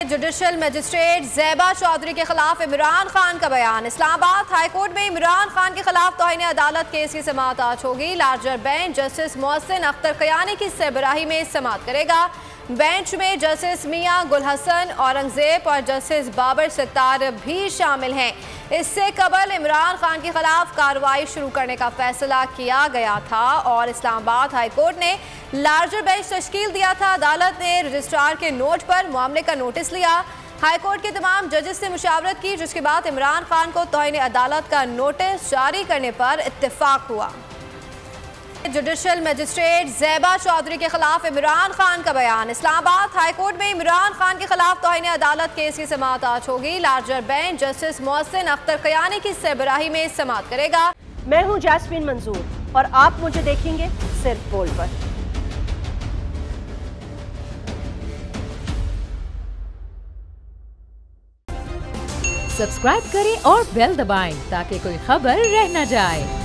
Judicial magistrate ज़ैबा Chaudhary के खिलाफ इमरान खान का बयान। इस्लामाबाद हाईकोर्ट में इमरान खान के खिलाफ तौहीन अदालत केस की समाअत आज होगी। Larger bench justice Mohsin Akhtar Kayani की सरबराही में समाअत करेगा। बेंच में जस्टिस मियां गुल हसन औरंगजेब और जस्टिस बाबर सितार भी शामिल हैं। इससे कबल इमरान खान के खिलाफ कार्रवाई शुरू करने का फैसला किया गया था और इस्लामाबाद हाईकोर्ट ने लार्जर बेंच तश्कील दिया था। अदालत ने रजिस्ट्रार के नोट पर मामले का नोटिस लिया। हाईकोर्ट के तमाम जजेस से मुशावरत की, जिसके बाद इमरान खान को तौहीन अदालत का नोटिस जारी करने पर इत्तेफाक हुआ। जुडिशल मजिस्ट्रेट ज़ैबा चौधरी के खिलाफ इमरान खान का बयान। इस्लामाबाद हाईकोर्ट में इमरान खान के खिलाफ तौहीन अदालत केस की समाअत आज होगी। Larger bench justice Mohsin Akhtar Kayani की सरबराही में समाअत करेगा। मैं हूं जैस्मीन मंजूर और आप मुझे देखेंगे सिर्फ बोल पर। सब्सक्राइब करें और बेल दबाएं ताकि कोई खबर रह न जाए।